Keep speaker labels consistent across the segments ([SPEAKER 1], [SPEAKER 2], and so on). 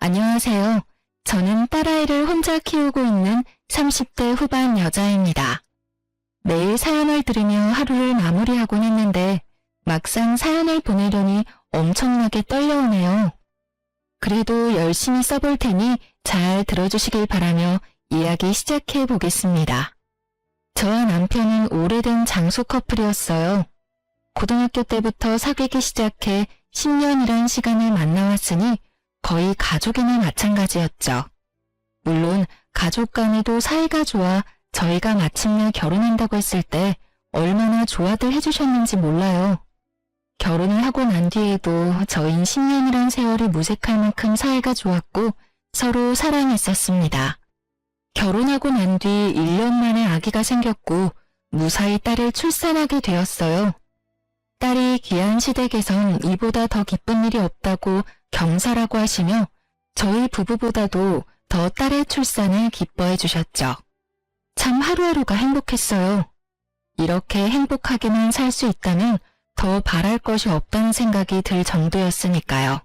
[SPEAKER 1] 안녕하세요. 저는 딸아이를 혼자 키우고 있는 30대 후반 여자입니다. 매일 사연을 들으며 하루를 마무리하곤 했는데 막상 사연을 보내려니 엄청나게 떨려오네요. 그래도 열심히 써볼 테니 잘 들어주시길 바라며 이야기 시작해 보겠습니다. 저와 남편은 오래된 장수 커플이었어요. 고등학교 때부터 사귀기 시작해 10년이란 시간을 만나왔으니 거의 가족이나 마찬가지였죠. 물론 가족 간에도 사이가 좋아 저희가 마침내 결혼한다고 했을 때 얼마나 좋아들 해주셨는지 몰라요. 결혼을 하고 난 뒤에도 저희는 10년이란 세월이 무색할 만큼 사이가 좋았고 서로 사랑했었습니다. 결혼하고 난 뒤 1년 만에 아기가 생겼고 무사히 딸을 출산하게 되었어요. 딸이 귀한 시댁에선 이보다 더 기쁜 일이 없다고 경사라고 하시며 저희 부부보다도 더 딸의 출산을 기뻐해 주셨죠. 참 하루하루가 행복했어요. 이렇게 행복하게만 살 수 있다면 더 바랄 것이 없다는 생각이 들 정도였으니까요.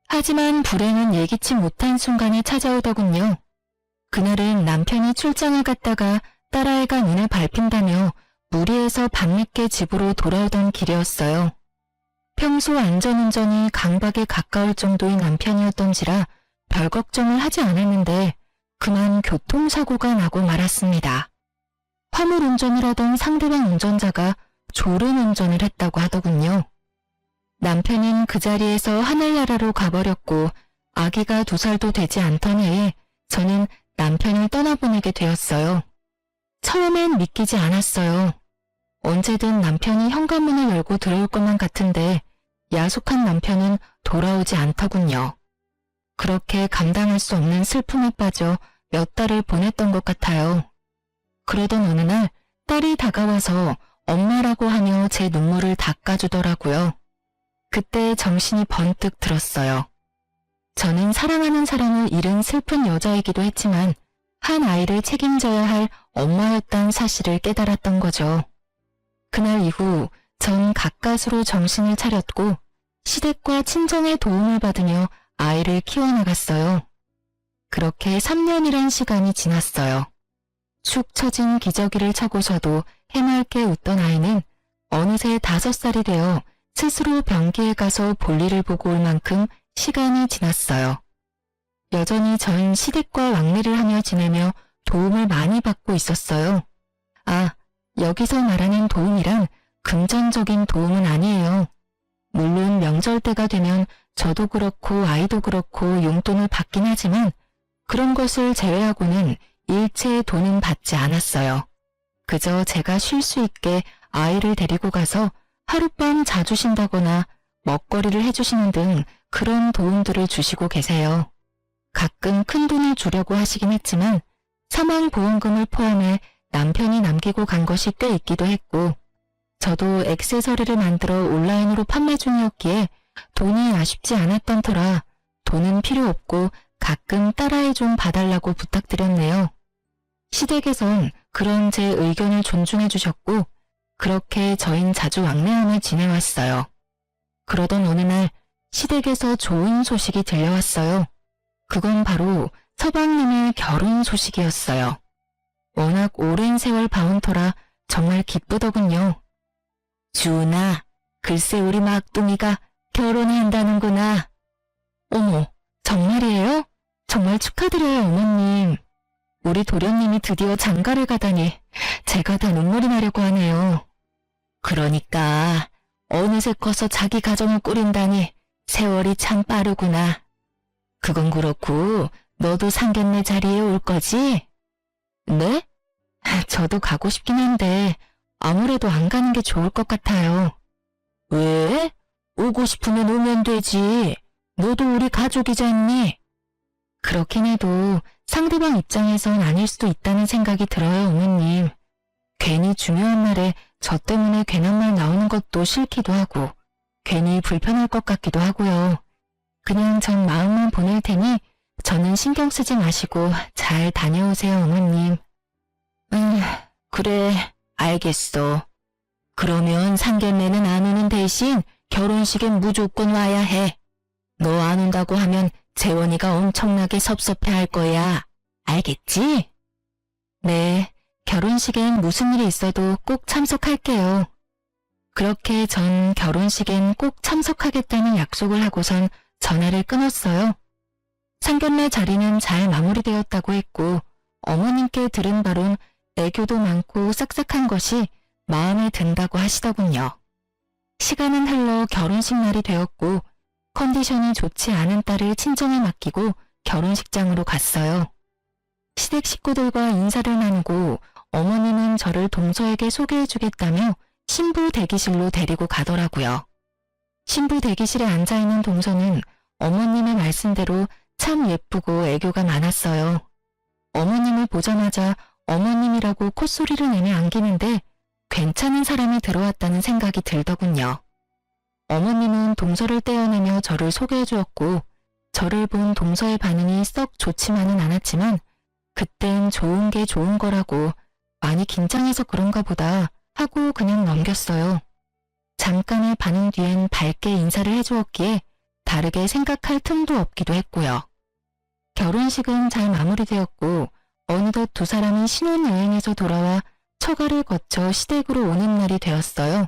[SPEAKER 1] 하지만 불행은 예기치 못한 순간에 찾아오더군요. 그날은 남편이 출장을 갔다가 딸아이가 눈에 밟힌다며 무리해서 밤늦게 집으로 돌아오던 길이었어요. 평소 안전운전이 강박에 가까울 정도의 남편이었던지라 별 걱정을 하지 않았는데 그만 교통사고가 나고 말았습니다. 화물운전을 하던 상대방 운전자가 졸음운전을 했다고 하더군요. 남편은 그 자리에서 하늘나라로 가버렸고 아기가 2살도 되지 않던 해에 저는 남편을 떠나보내게 되었어요. 처음엔 믿기지 않았어요. 언제든 남편이 현관문을 열고 들어올 것만 같은데 야속한 남편은 돌아오지 않더군요. 그렇게 감당할 수 없는 슬픔에 빠져 몇 달을 보냈던 것 같아요. 그러던 어느 날 딸이 다가와서 엄마라고 하며 제 눈물을 닦아주더라고요. 그때 정신이 번뜩 들었어요. 저는 사랑하는 사람을 잃은 슬픈 여자이기도 했지만 한 아이를 책임져야 할 엄마였다는 사실을 깨달았던 거죠. 그날 이후 전 가까스로 정신을 차렸고 시댁과 친정의 도움을 받으며 아이를 키워나갔어요. 그렇게 3년이란 시간이 지났어요. 축 처진 기저귀를 차고서도 해맑게 웃던 아이는 어느새 5살이 되어 스스로 변기에 가서 볼일을 보고 올 만큼 시간이 지났어요. 여전히 전 시댁과 왕래를 하며 지내며 도움을 많이 받고 있었어요. 여기서 말하는 도움이란 금전적인 도움은 아니에요. 물론 명절 때가 되면 저도 그렇고 아이도 그렇고 용돈을 받긴 하지만 그런 것을 제외하고는 일체의 돈은 받지 않았어요. 그저 제가 쉴 수 있게 아이를 데리고 가서 하룻밤 자주 쉰다거나 먹거리를 해주시는 등 그런 도움들을 주시고 계세요. 가끔 큰 돈을 주려고 하시긴 했지만 사망보험금을 포함해 남편이 남기고 간 것이 꽤 있기도 했고 저도 액세서리를 만들어 온라인으로 판매 중이었기에 돈이 아쉽지 않았던 터라 돈은 필요 없고 가끔 딸아이 좀 봐달라고 부탁드렸네요. 시댁에선 그런 제 의견을 존중해 주셨고 그렇게 저흰 자주 왕래하며 지내왔어요. 그러던 어느 날 시댁에서 좋은 소식이 들려왔어요. 그건 바로 서방님의 결혼 소식이었어요. 워낙 오랜 세월 봐온 터라 정말 기쁘더군요. 주은아, 글쎄 우리 막둥이가 결혼한다는구나. 어머, 정말이에요? 정말 축하드려요, 어머님. 우리 도련님이 드디어 장가를 가다니 제가 다 눈물이 나려고 하네요. 그러니까 어느새 커서 자기 가정을 꾸린다니 세월이 참 빠르구나. 그건 그렇고 너도 상견례 자리에 올 거지? 네? 저도 가고 싶긴 한데 아무래도 안 가는 게 좋을 것 같아요. 왜? 오고 싶으면 오면 되지. 너도 우리 가족이잖니. 그렇긴 해도 상대방 입장에선 아닐 수도 있다는 생각이 들어요, 어머님. 괜히 중요한 날에 저 때문에 괜한 말 나오는 것도 싫기도 하고 괜히 불편할 것 같기도 하고요. 그냥 전 마음만 보낼 테니 저는 신경 쓰지 마시고 잘 다녀오세요, 어머님. 그래, 알겠어. 그러면 상견례는 안 오는 대신 결혼식엔 무조건 와야 해. 너 안 온다고 하면 재원이가 엄청나게 섭섭해할 거야. 알겠지? 네, 결혼식엔 무슨 일이 있어도 꼭 참석할게요. 그렇게 전 결혼식엔 꼭 참석하겠다는 약속을 하고선 전화를 끊었어요. 상견례 자리는 잘 마무리되었다고 했고 어머님께 들은 바론 애교도 많고 싹싹한 것이 마음에 든다고 하시더군요. 시간은 흘러 결혼식 날이 되었고 컨디션이 좋지 않은 딸을 친정에 맡기고 결혼식장으로 갔어요. 시댁 식구들과 인사를 나누고 어머님은 저를 동서에게 소개해주겠다며 신부 대기실로 데리고 가더라고요. 신부 대기실에 앉아있는 동서는 어머님의 말씀대로 참 예쁘고 애교가 많았어요. 어머님을 보자마자 어머님이라고 콧소리를 내며 안기는데 괜찮은 사람이 들어왔다는 생각이 들더군요. 어머님은 동서를 떼어내며 저를 소개해 주었고 저를 본 동서의 반응이 썩 좋지만은 않았지만 그땐 좋은 게 좋은 거라고 많이 긴장해서 그런가 보다 하고 그냥 넘겼어요. 잠깐의 반응 뒤엔 밝게 인사를 해주었기에 다르게 생각할 틈도 없기도 했고요. 결혼식은 잘 마무리되었고 어느덧 두 사람이 신혼여행에서 돌아와 처가를 거쳐 시댁으로 오는 날이 되었어요.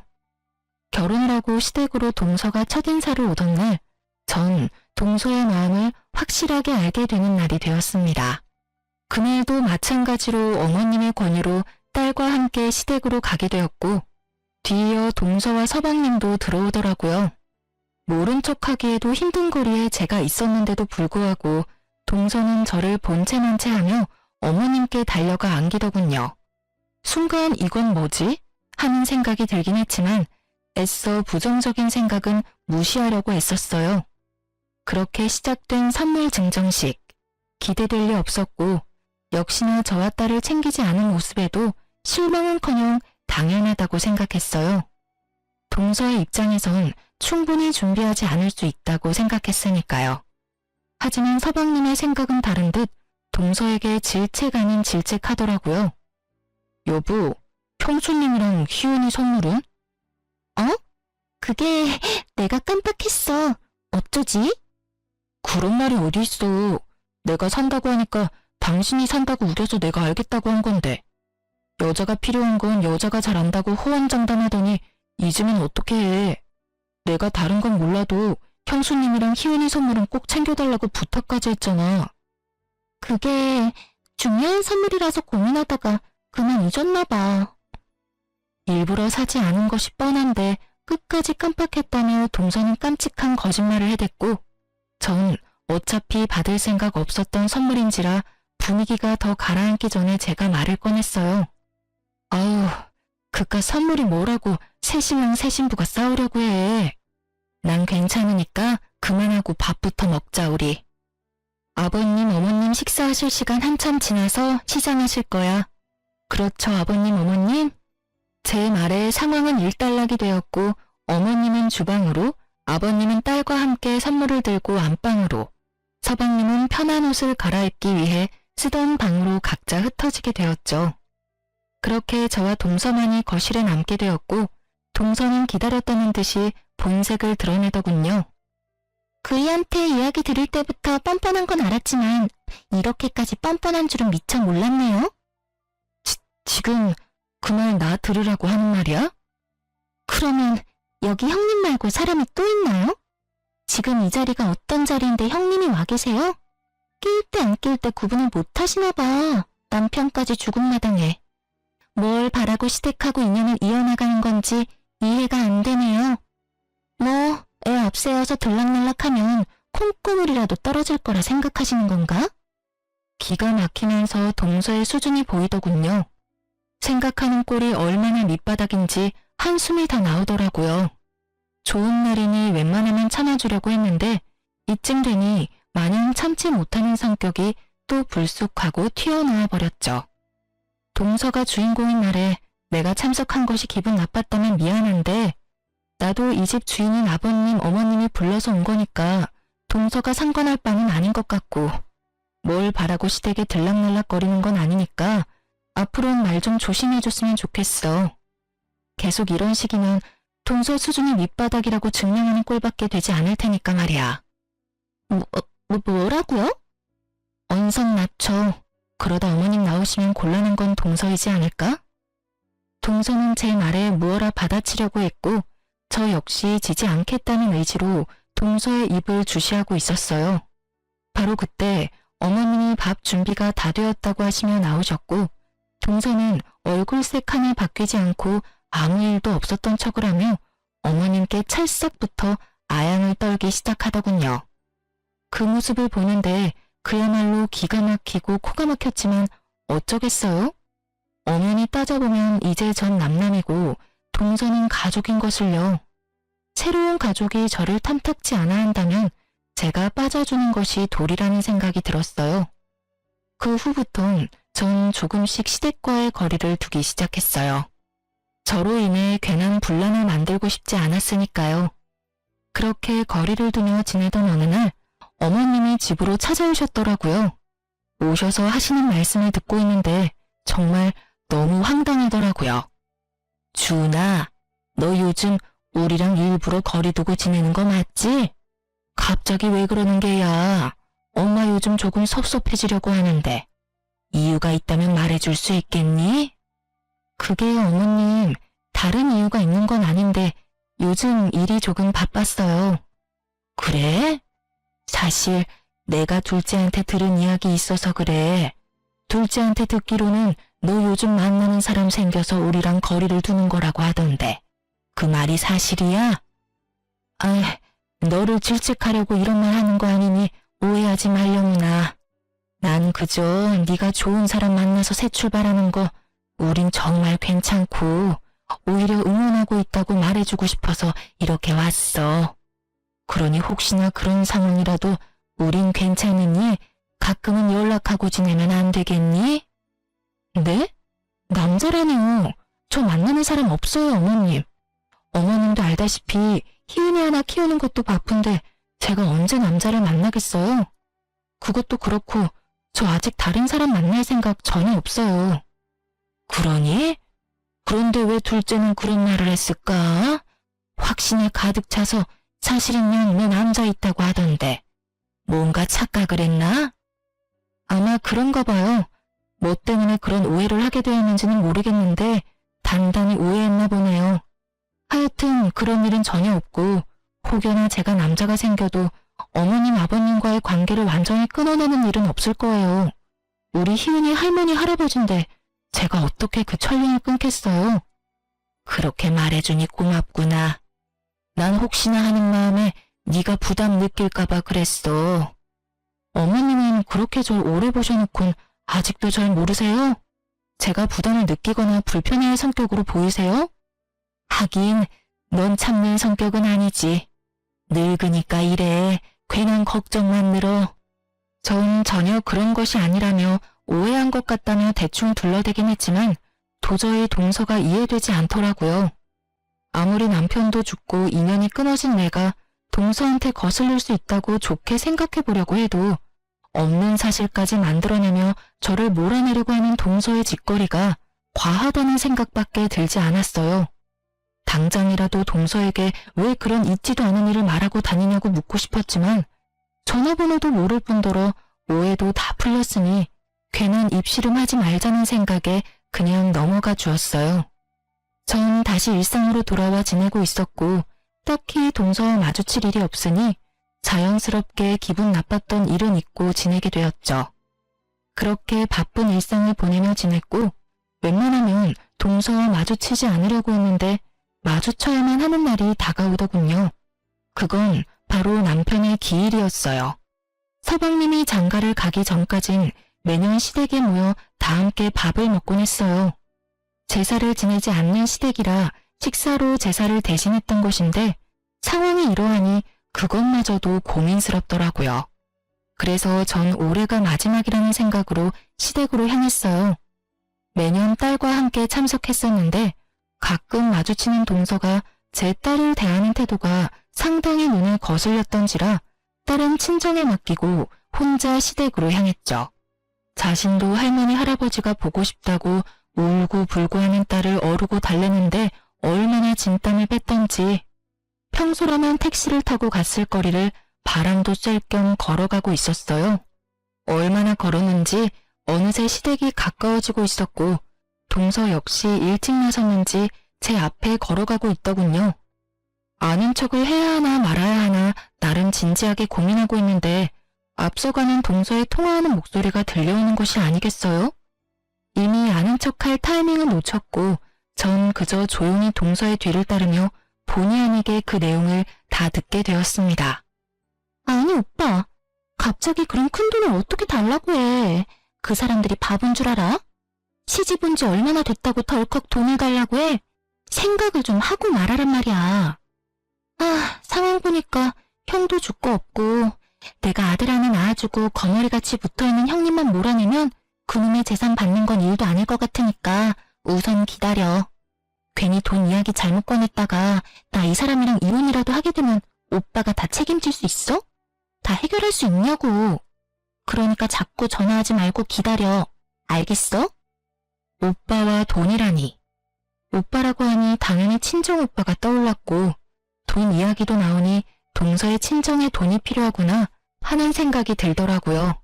[SPEAKER 1] 결혼을 하고 시댁으로 동서가 첫인사를 오던 날, 전 동서의 마음을 확실하게 알게 되는 날이 되었습니다. 그날도 마찬가지로 어머님의 권유로 딸과 함께 시댁으로 가게 되었고 뒤이어 동서와 서방님도 들어오더라고요. 모른 척하기에도 힘든 거리에 제가 있었는데도 불구하고 동서는 저를 본체만 채하며 어머님께 달려가 안기더군요. 순간 이건 뭐지? 하는 생각이 들긴 했지만 애써 부정적인 생각은 무시하려고 애썼어요. 그렇게 시작된 선물 증정식. 기대될 리 없었고 역시나 저와 딸을 챙기지 않은 모습에도 실망은커녕 당연하다고 생각했어요. 동서의 입장에선 충분히 준비하지 않을 수 있다고 생각했으니까요. 하지만 서방님의 생각은 다른 듯 동서에게 질책 아닌 질책하더라고요. 여보, 형수님이랑 희은이 선물은? 그게 내가 깜빡했어. 어쩌지? 그런 말이 어디 있어. 내가 산다고 하니까 당신이 산다고 우겨서 내가 알겠다고 한 건데. 여자가 필요한 건 여자가 잘 안다고 호언장담하더니 잊으면 어떻게 해. 내가 다른 건 몰라도 형수님이랑 희은이 선물은 꼭 챙겨달라고 부탁까지 했잖아. 그게 중요한 선물이라서 고민하다가 그만 잊었나 봐. 일부러 사지 않은 것이 뻔한데 끝까지 깜빡했다며 동서는 깜찍한 거짓말을 해댔고 전 어차피 받을 생각 없었던 선물인지라 분위기가 더 가라앉기 전에 제가 말을 꺼냈어요. 아우, 그깟 선물이 뭐라고 새신랑 새신부가 싸우려고 해. 난 괜찮으니까 그만하고 밥부터 먹자 우리. 아버님, 어머님 식사하실 시간 한참 지나서 시장하실 거야. 그렇죠, 아버님, 어머님? 제 말에 상황은 일단락이 되었고 어머님은 주방으로, 아버님은 딸과 함께 선물을 들고 안방으로, 서방님은 편한 옷을 갈아입기 위해 쓰던 방으로 각자 흩어지게 되었죠. 그렇게 저와 동서만이 거실에 남게 되었고 동서는 기다렸다는 듯이 본색을 드러내더군요. 그이한테 이야기 들을 때부터 뻔뻔한 건 알았지만 이렇게까지 뻔뻔한 줄은 미처 몰랐네요. 지금 그 말 나 들으라고 하는 말이야? 그러면 여기 형님 말고 사람이 또 있나요? 지금 이 자리가 어떤 자리인데 형님이 와 계세요? 낄 때 안 낄 때 구분을 못 하시나 봐. 남편까지 죽은 마당에. 뭘 바라고 시댁하고 인연을 이어나가는 건지 이해가 안 되네요. 뭐 애 앞세워서 들락날락하면 콩고물이라도 떨어질 거라 생각하시는 건가? 기가 막히면서 동서의 수준이 보이더군요. 생각하는 꼴이 얼마나 밑바닥인지 한숨이 다 나오더라고요. 좋은 날이니 웬만하면 참아주려고 했는데 이쯤 되니 마냥 참지 못하는 성격이 또 불쑥하고 튀어나와 버렸죠. 동서가 주인공인 날에 내가 참석한 것이 기분 나빴다면 미안한데 나도 이 집 주인인 아버님, 어머님이 불러서 온 거니까 동서가 상관할 바는 아닌 것 같고 뭘 바라고 시댁에 들락날락거리는 건 아니니까 앞으로는 말 좀 조심해줬으면 좋겠어. 계속 이런 식이면 동서 수준이 밑바닥이라고 증명하는 꼴밖에 되지 않을 테니까 말이야. 뭐라고요? 언성 낮춰. 그러다 어머님 나오시면 곤란한 건 동서이지 않을까? 동서는 제 말에 무어라 받아치려고 했고 저 역시 지지 않겠다는 의지로 동서의 입을 주시하고 있었어요. 바로 그때 어머님이 밥 준비가 다 되었다고 하시며 나오셨고 동서는 얼굴색 하나 바뀌지 않고 아무 일도 없었던 척을 하며 어머님께 찰싹부터 아양을 떨기 시작하더군요. 그 모습을 보는데 그야말로 기가 막히고 코가 막혔지만 어쩌겠어요? 엄연히 따져보면 이제 전 남남이고 동서는 가족인 것을요. 새로운 가족이 저를 탐탁지 않아 한다면 제가 빠져주는 것이 도리라는 생각이 들었어요. 그 후부턴 전 조금씩 시댁과의 거리를 두기 시작했어요. 저로 인해 괜한 분란을 만들고 싶지 않았으니까요. 그렇게 거리를 두며 지내던 어느 날 어머님이 집으로 찾아오셨더라고요. 오셔서 하시는 말씀을 듣고 있는데 정말 너무 황당하더라고요. 준아, 너 요즘 우리랑 일부러 거리 두고 지내는 거 맞지? 갑자기 왜 그러는 게야? 엄마 요즘 조금 섭섭해지려고 하는데 이유가 있다면 말해줄 수 있겠니? 그게 어머님, 다른 이유가 있는 건 아닌데 요즘 일이 조금 바빴어요. 그래? 사실 내가 둘째한테 들은 이야기 있어서 그래. 둘째한테 듣기로는 너 요즘 만나는 사람 생겨서 우리랑 거리를 두는 거라고 하던데 그 말이 사실이야? 아, 너를 질책하려고 이런 말 하는 거 아니니 오해하지 말려무나. 난 그저 네가 좋은 사람 만나서 새 출발하는 거 우린 정말 괜찮고 오히려 응원하고 있다고 말해주고 싶어서 이렇게 왔어. 그러니 혹시나 그런 상황이라도 우린 괜찮으니 가끔은 연락하고 지내면 안 되겠니? 네? 남자라니요. 저 만나는 사람 없어요, 어머님. 어머님도 알다시피 희은이 하나 키우는 것도 바쁜데 제가 언제 남자를 만나겠어요? 그것도 그렇고 저 아직 다른 사람 만날 생각 전혀 없어요. 그러니? 그런데 왜 둘째는 그런 말을 했을까? 확신에 가득 차서 사실은요 내 남자 있다고 하던데 뭔가 착각을 했나? 아마 그런가 봐요. 뭐 때문에 그런 오해를 하게 되었는지는 모르겠는데 단단히 오해했나 보네요. 하여튼 그런 일은 전혀 없고 혹여나 제가 남자가 생겨도 어머님 아버님과의 관계를 완전히 끊어내는 일은 없을 거예요. 우리 희은이 할머니 할아버지인데 제가 어떻게 그 천륜을 끊겠어요? 그렇게 말해주니 고맙구나. 난 혹시나 하는 마음에 네가 부담 느낄까봐 그랬어. 어머님은 그렇게 절 오래 보셔놓곤 아직도 절 모르세요? 제가 부담을 느끼거나 불편해할 성격으로 보이세요? 하긴 넌 참는 성격은 아니지. 늙으니까 이래. 괜한 걱정만 늘어. 전 전혀 그런 것이 아니라며 오해한 것 같다며 대충 둘러대긴 했지만 도저히 동서가 이해되지 않더라고요. 아무리 남편도 죽고 인연이 끊어진 내가 동서한테 거슬릴 수 있다고 좋게 생각해 보려고 해도 없는 사실까지 만들어내며 저를 몰아내려고 하는 동서의 짓거리가 과하다는 생각밖에 들지 않았어요. 당장이라도 동서에게 왜 그런 있지도 않은 일을 말하고 다니냐고 묻고 싶었지만 전화번호도 모를 뿐더러 오해도 다 풀렸으니 괜한 입씨름하지 말자는 생각에 그냥 넘어가 주었어요. 전 다시 일상으로 돌아와 지내고 있었고 딱히 동서와 마주칠 일이 없으니 자연스럽게 기분 나빴던 일은 잊고 지내게 되었죠. 그렇게 바쁜 일상을 보내며 지냈고 웬만하면 동서와 마주치지 않으려고 했는데 마주쳐야만 하는 날이 다가오더군요. 그건 바로 남편의 기일이었어요. 서방님이 장가를 가기 전까진 매년 시댁에 모여 다 함께 밥을 먹곤 했어요. 제사를 지내지 않는 시댁이라 식사로 제사를 대신했던 것인데 상황이 이러하니 그것마저도 고민스럽더라고요. 그래서 전 올해가 마지막이라는 생각으로 시댁으로 향했어요. 매년 딸과 함께 참석했었는데 가끔 마주치는 동서가 제 딸을 대하는 태도가 상당히 눈에 거슬렸던지라 딸은 친정에 맡기고 혼자 시댁으로 향했죠. 자신도 할머니 할아버지가 보고 싶다고 울고 불고 하는 딸을 어르고 달래는데 얼마나 진땀을 뺐던지 평소라면 택시를 타고 갔을 거리를 바람도 쐴 겸 걸어가고 있었어요. 얼마나 걸었는지 어느새 시댁이 가까워지고 있었고 동서 역시 일찍 나섰는지 제 앞에 걸어가고 있더군요. 아는 척을 해야 하나 말아야 하나 나름 진지하게 고민하고 있는데 앞서가는 동서의 통화하는 목소리가 들려오는 것이 아니겠어요? 이미 아는 척할 타이밍은 놓쳤고 전 그저 조용히 동서의 뒤를 따르며 본의 아니게 그 내용을 다 듣게 되었습니다. 아니 오빠, 갑자기 그런 큰 돈을 어떻게 달라고 해? 그 사람들이 바본 줄 알아? 시집 온 지 얼마나 됐다고 덜컥 돈을 달라고 해? 생각을 좀 하고 말하란 말이야. 아, 상황 보니까 형도 줄 거 없고 내가 아들 하나 낳아주고 거머리같이 붙어있는 형님만 몰아내면 그놈의 재산 받는 건 일도 아닐 것 같으니까 우선 기다려. 괜히 돈 이야기 잘못 꺼냈다가 나 이 사람이랑 이혼이라도 하게 되면 오빠가 다 책임질 수 있어? 다 해결할 수 있냐고. 그러니까 자꾸 전화하지 말고 기다려. 알겠어? 오빠와 돈이라니. 오빠라고 하니 당연히 친정오빠가 떠올랐고 돈 이야기도 나오니 동서의 친정에 돈이 필요하구나 하는 생각이 들더라고요.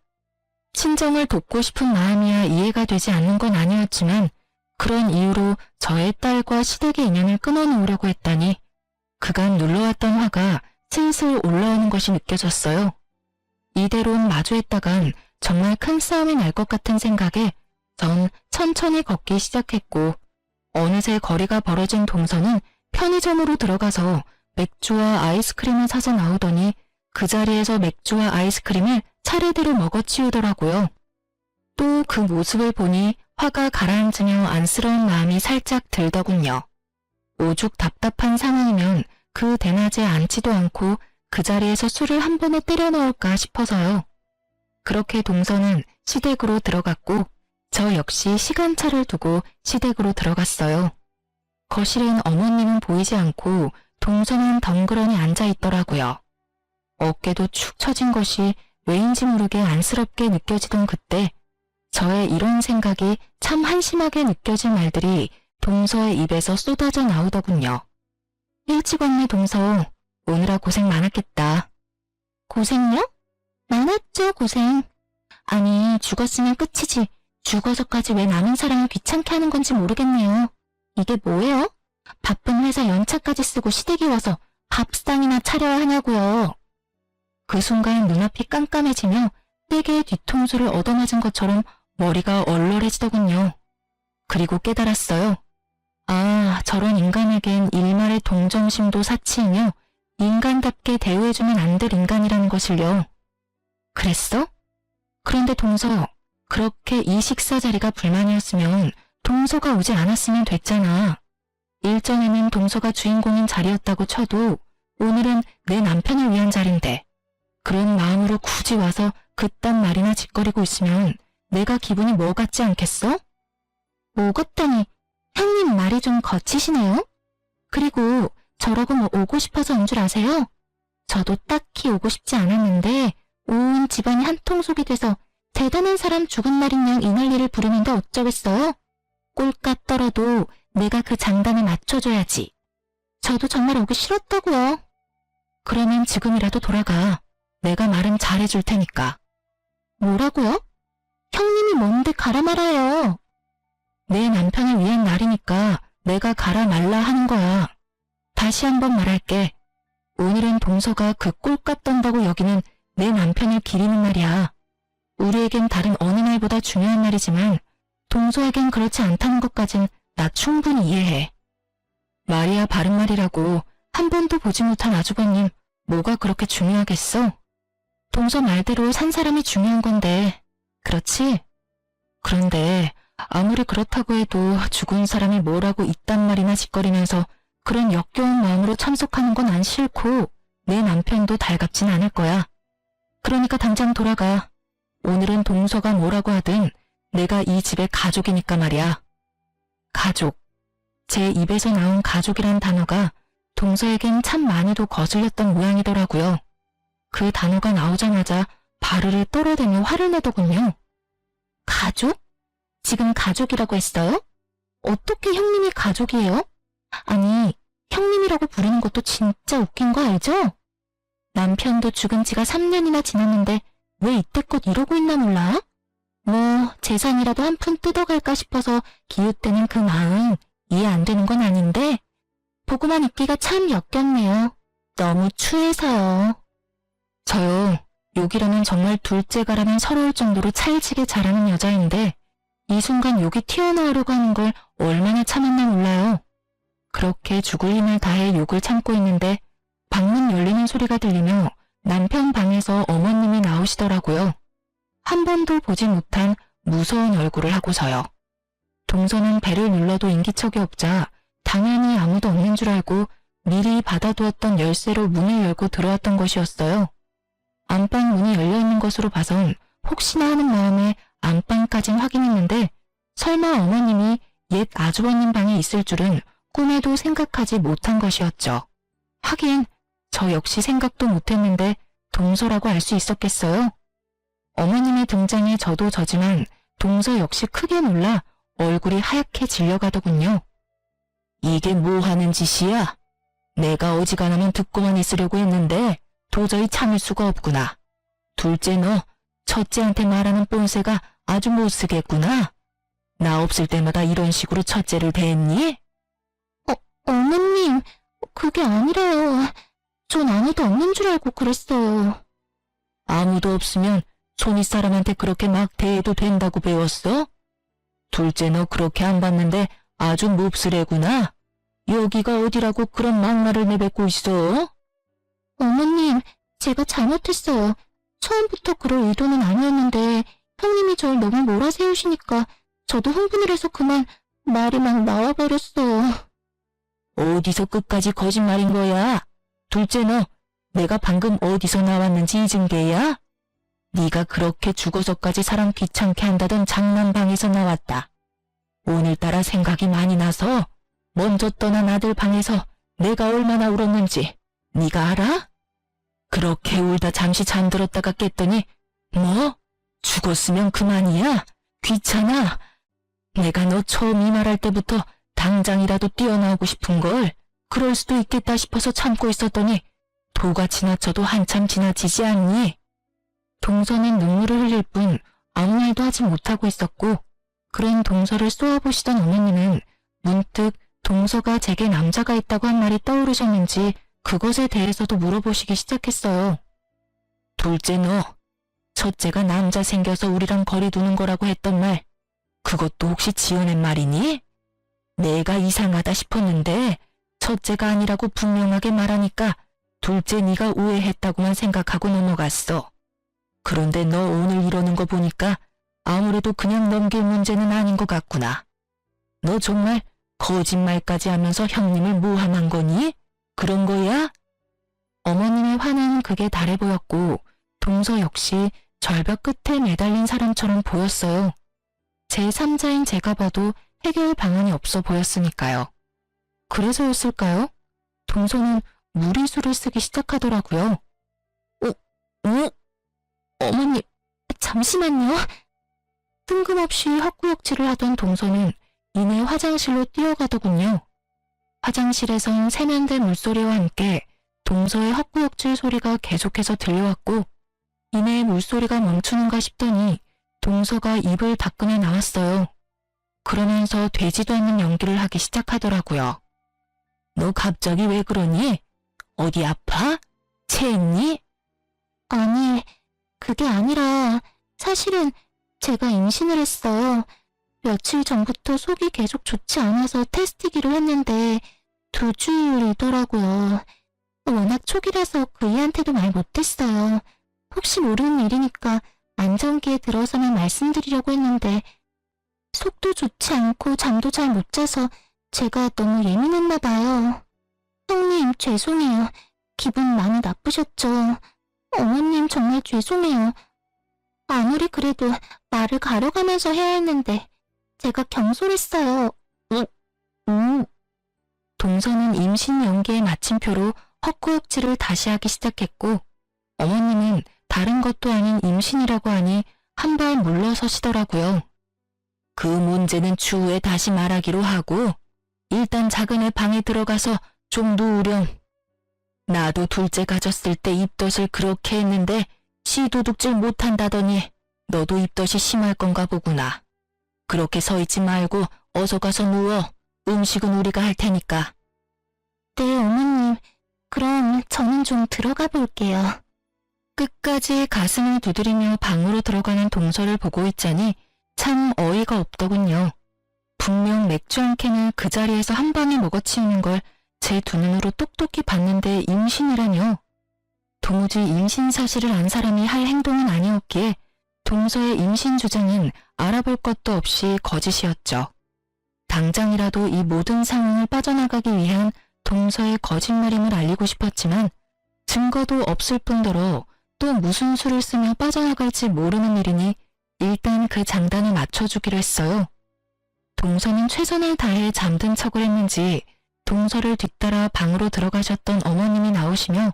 [SPEAKER 1] 친정을 돕고 싶은 마음이야 이해가 되지 않는 건 아니었지만 그런 이유로 저의 딸과 시댁의 인연을 끊어놓으려고 했다니 그간 눌러왔던 화가 슬슬 올라오는 것이 느껴졌어요. 이대론 마주했다간 정말 큰 싸움이 날 것 같은 생각에 전 천천히 걷기 시작했고 어느새 거리가 벌어진 동서는 편의점으로 들어가서 맥주와 아이스크림을 사서 나오더니 그 자리에서 맥주와 아이스크림을 차례대로 먹어치우더라고요. 또 그 모습을 보니 화가 가라앉으며 안쓰러운 마음이 살짝 들더군요. 오죽 답답한 상황이면 그 대낮에 앉지도 않고 그 자리에서 술을 한 번에 때려 넣을까 싶어서요. 그렇게 동서는 시댁으로 들어갔고 저 역시 시간차를 두고 시댁으로 들어갔어요. 거실엔 어머님은 보이지 않고 동서는 덩그러니 앉아있더라고요. 어깨도 축 처진 것이 왜인지 모르게 안쓰럽게 느껴지던 그때 저의 이런 생각이 참 한심하게 느껴질 말들이 동서의 입에서 쏟아져 나오더군요. 일찍 왔네 동서. 오느라 고생 많았겠다. 고생요? 많았죠 고생. 아니 죽었으면 끝이지. 죽어서까지 왜 남은 사람을 귀찮게 하는 건지 모르겠네요. 이게 뭐예요? 바쁜 회사 연차까지 쓰고 시댁이 와서 밥상이나 차려야 하냐고요. 그 순간 눈앞이 깜깜해지며 세게의 뒤통수를 얻어맞은 것처럼 머리가 얼얼해지더군요. 그리고 깨달았어요. 아, 저런 인간에겐 일말의 동정심도 사치이며 인간답게 대우해주면 안 될 인간이라는 것을요. 그랬어? 그런데 동서, 그렇게 이 식사 자리가 불만이었으면 동서가 오지 않았으면 됐잖아. 일전에는 동서가 주인공인 자리였다고 쳐도 오늘은 내 남편을 위한 자리인데 그런 마음으로 굳이 와서 그딴 말이나 짓거리고 있으면 내가 기분이 뭐 같지 않겠어? 뭐 같다니 형님 말이 좀 거치시네요. 그리고 저러고 뭐 오고 싶어서 온 줄 아세요? 저도 딱히 오고 싶지 않았는데 온 집안이 한통속이 돼서 대단한 사람 죽은 날인 양 이 난리를 부르는데 어쩌겠어요? 꼴값 떨어도 내가 그 장단에 맞춰줘야지. 저도 정말 오기 싫었다고요. 그러면 지금이라도 돌아가. 내가 말은 잘해줄 테니까. 뭐라고요? 형님이 뭔데 가라 말아요. 내 남편을 위한 날이니까 내가 가라 말라 하는 거야. 다시 한번 말할게. 오늘은 동서가 그 꼴값 떤다고 여기는 내 남편을 기리는 날이야. 우리에겐 다른 어느 날보다 중요한 날이지만 동서에겐 그렇지 않다는 것까진 나 충분히 이해해. 말이야 바른 말이라고 한 번도 보지 못한 아주버님 뭐가 그렇게 중요하겠어? 동서 말대로 산 사람이 중요한 건데 그렇지? 그런데 아무리 그렇다고 해도 죽은 사람이 뭐라고 이딴 말이나 짓거리면서 그런 역겨운 마음으로 참석하는 건 안 싫고 내 남편도 달갑진 않을 거야. 그러니까 당장 돌아가. 오늘은 동서가 뭐라고 하든 내가 이 집의 가족이니까 말이야. 가족. 제 입에서 나온 가족이란 단어가 동서에겐 참 많이도 거슬렸던 모양이더라고요. 그 단어가 나오자마자 바르르 떨어대며 화를 내더군요. 가족? 지금 가족이라고 했어요? 어떻게 형님이 가족이에요? 아니, 형님이라고 부르는 것도 진짜 웃긴 거 알죠? 남편도 죽은 지가 3년이나 지났는데 왜 이때껏 이러고 있나 몰라? 뭐 재산이라도 한 푼 뜯어갈까 싶어서 기웃대는 그 마음 이해 안 되는 건 아닌데 보고만 있기가 참 역겹네요. 너무 추해서요. 저요. 욕이라면 정말 둘째가라면 서러울 정도로 찰지게 잘하는 여자인데 이 순간 욕이 튀어나오려고 하는 걸 얼마나 참았나 몰라요. 그렇게 죽을 힘을 다해 욕을 참고 있는데 방문 열리는 소리가 들리며 남편 방에서 어머님이 나오시더라고요. 한 번도 보지 못한 무서운 얼굴을 하고서요. 동서는 배를 눌러도 인기척이 없자 당연히 아무도 없는 줄 알고 미리 받아두었던 열쇠로 문을 열고 들어왔던 것이었어요. 안방 문이 열려있는 것으로 봐선 혹시나 하는 마음에 안방까진 확인했는데 설마 어머님이 옛 아주버님 방에 있을 줄은 꿈에도 생각하지 못한 것이었죠. 하긴 저 역시 생각도 못했는데 동서라고 알 수 있었겠어요? 어머님의 등장에 저도 저지만 동서 역시 크게 놀라 얼굴이 하얗게 질려가더군요. 이게 뭐 하는 짓이야? 내가 어지간하면 듣고만 있으려고 했는데 도저히 참을 수가 없구나. 둘째 너 첫째한테 말하는 뽐새가 아주 못쓰겠구나. 나 없을 때마다 이런 식으로 첫째를 대했니? 어머님, 그게 아니라요. 전 아무도 없는 줄 알고 그랬어요. 아무도 없으면 손윗사람한테 그렇게 막 대해도 된다고 배웠어? 둘째 너 그렇게 안 봤는데 아주 몹쓸애구나. 여기가 어디라고 그런 막말을 내뱉고 있어? 어머님, 제가 잘못했어요. 처음부터 그럴 의도는 아니었는데 형님이 절 너무 몰아세우시니까 저도 흥분을 해서 그만 말이 막 나와버렸어요. 어디서 끝까지 거짓말인 거야? 둘째 너, 내가 방금 어디서 나왔는지 잊은 게야? 네가 그렇게 죽어서까지 사람 귀찮게 한다던 장난방에서 나왔다. 오늘따라 생각이 많이 나서 먼저 떠난 아들 방에서 내가 얼마나 울었는지 네가 알아? 그렇게 울다 잠시 잠들었다가 깼더니 뭐? 죽었으면 그만이야? 귀찮아? 내가 너 처음 이 말할 때부터 당장이라도 뛰어나오고 싶은걸 그럴 수도 있겠다 싶어서 참고 있었더니 도가 지나쳐도 한참 지나치지 않니? 동서는 눈물을 흘릴 뿐 아무 말도 하지 못하고 있었고 그런 동서를 쏘아보시던 어머님은 문득 동서가 제게 남자가 있다고 한 말이 떠오르셨는지 그것에 대해서도 물어보시기 시작했어요. 둘째 너, 첫째가 남자 생겨서 우리랑 거리 두는 거라고 했던 말, 그것도 혹시 지어낸 말이니? 내가 이상하다 싶었는데 첫째가 아니라고 분명하게 말하니까 둘째 네가 오해했다고만 생각하고 넘어갔어. 그런데 너 오늘 이러는 거 보니까 아무래도 그냥 넘길 문제는 아닌 것 같구나. 너 정말 거짓말까지 하면서 형님을 모함한 거니? 그런 거야? 어머님의 화는 극에 달해 보였고 동서 역시 절벽 끝에 매달린 사람처럼 보였어요. 제3자인 제가 봐도 해결 방안이 없어 보였으니까요. 그래서였을까요? 동서는 무리수를 쓰기 시작하더라고요. 어머님, 잠시만요. 뜬금없이 헛구역질을 하던 동서는 이내 화장실로 뛰어가더군요. 화장실에선 세면대 물소리와 함께 동서의 헛구역질 소리가 계속해서 들려왔고 이내 물소리가 멈추는가 싶더니 동서가 입을 닦으며 나왔어요. 그러면서 되지도 않는 연기를 하기 시작하더라고요. 너 갑자기 왜 그러니? 어디 아파? 체했니? 아니, 그게 아니라 사실은 제가 임신을 했어요. 며칠 전부터 속이 계속 좋지 않아서 테스트기로 했는데 2주일이더라고요. 워낙 초기라서 그이한테도 말 못했어요. 혹시 모르는 일이니까 안정기에 들어서만 말씀드리려고 했는데 속도 좋지 않고 잠도 잘 못 자서 제가 너무 예민했나 봐요. 형님 죄송해요. 기분 많이 나쁘셨죠? 어머님 정말 죄송해요. 아무리 그래도 말을 가려가면서 해야 했는데 제가 경솔했어요. 동서는 임신 연기의 마침표로 헛구역질을 다시 하기 시작했고 어머님은 다른 것도 아닌 임신이라고 하니 한 발 물러서시더라고요. 그 문제는 추후에 다시 말하기로 하고 일단 작은 애 방에 들어가서 좀 누우렴. 나도 둘째 가졌을 때 입덧을 그렇게 했는데 씨도둑질 못한다더니 너도 입덧이 심할 건가 보구나. 그렇게 서 있지 말고 어서 가서 누워. 음식은 우리가 할 테니까. 네, 어머님. 그럼 저는 좀 들어가 볼게요. 끝까지 가슴을 두드리며 방으로 들어가는 동서를 보고 있자니 참 어이가 없더군요. 분명 맥주 한 캔을 그 자리에서 한 방에 먹어치우는 걸 제 두 눈으로 똑똑히 봤는데 임신이라뇨. 도무지 임신 사실을 안 사람이 할 행동은 아니었기에 동서의 임신 주장은 알아볼 것도 없이 거짓이었죠. 당장이라도 이 모든 상황을 빠져나가기 위한 동서의 거짓말임을 알리고 싶었지만 증거도 없을 뿐더러 또 무슨 수를 쓰며 빠져나갈지 모르는 일이니 일단 그 장단을 맞춰주기로 했어요. 동서는 최선을 다해 잠든 척을 했는지 동서를 뒤따라 방으로 들어가셨던 어머님이 나오시며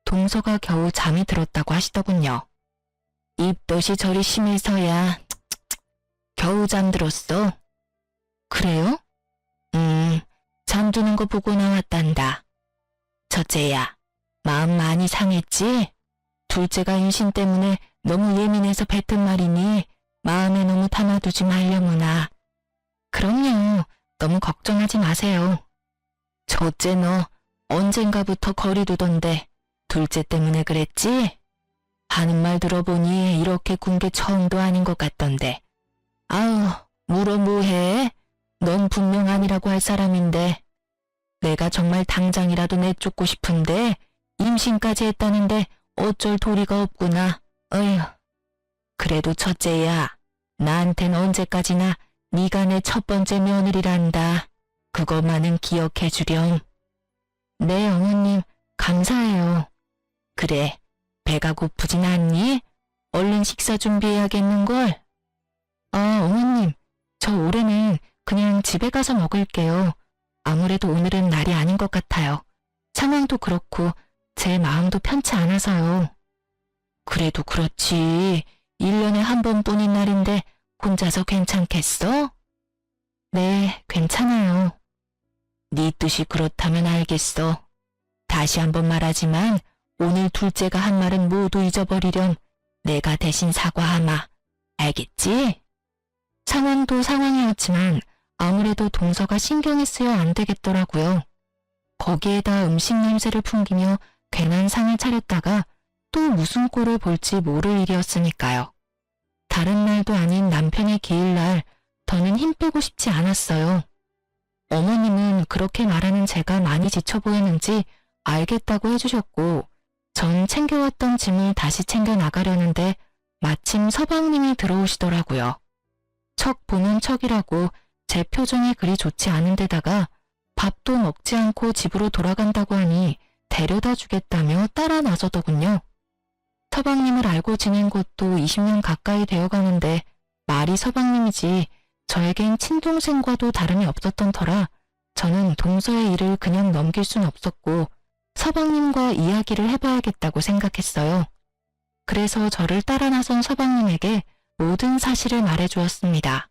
[SPEAKER 1] 동서가 겨우 잠이 들었다고 하시더군요. 입덧이 저리 심해서야 겨우 잠들었어. 그래요? 잠드는 거 보고 나왔단다. 첫째야, 마음 많이 상했지? 둘째가 임신 때문에 너무 예민해서 뱉은 말이니 마음에 너무 담아두지 말려무나. 그럼요. 너무 걱정하지 마세요. 첫째 너 언젠가부터 거리 두던데 둘째 때문에 그랬지? 하는 말 들어보니 이렇게 군 게 처음도 아닌 것 같던데. 아우, 물어 뭐해? 넌 분명 아니라고 할 사람인데. 내가 정말 당장이라도 내쫓고 싶은데 임신까지 했다는데 어쩔 도리가 없구나. 어휴. 그래도 첫째야, 나한텐 언제까지나 네가 내 첫 번째 며느리란다. 그것만은 기억해 주렴. 네, 어머님. 감사해요. 그래, 배가 고프진 않니? 얼른 식사 준비해야겠는걸? 아, 어머님. 저 올해는 그냥 집에 가서 먹을게요. 아무래도 오늘은 날이 아닌 것 같아요. 상황도 그렇고 제 마음도 편치 않아서요. 그래도 그렇지. 1년에 한 번뿐인 날인데 혼자서 괜찮겠어? 네, 괜찮아요. 네 뜻이 그렇다면 알겠어. 다시 한번 말하지만 오늘 둘째가 한 말은 모두 잊어버리렴. 내가 대신 사과하마. 알겠지? 상황도 상황이었지만 아무래도 동서가 신경이 쓰여 안 되겠더라고요. 거기에다 음식 냄새를 풍기며 괜한 상을 차렸다가 또 무슨 꼴을 볼지 모를 일이었으니까요. 다른 날도 아닌 남편의 기일날 더는 힘 빼고 싶지 않았어요. 어머님은 그렇게 말하는 제가 많이 지쳐 보였는지 알겠다고 해주셨고 전 챙겨왔던 짐을 다시 챙겨 나가려는데 마침 서방님이 들어오시더라고요. 척 보는 척이라고 제 표정이 그리 좋지 않은 데다가 밥도 먹지 않고 집으로 돌아간다고 하니 데려다 주겠다며 따라 나서더군요. 서방님을 알고 지낸 것도 20년 가까이 되어가는데 말이 서방님이지 저에겐 친동생과도 다름이 없었던 터라 저는 동서의 일을 그냥 넘길 순 없었고 서방님과 이야기를 해봐야겠다고 생각했어요. 그래서 저를 따라 나선 서방님에게 모든 사실을 말해주었습니다.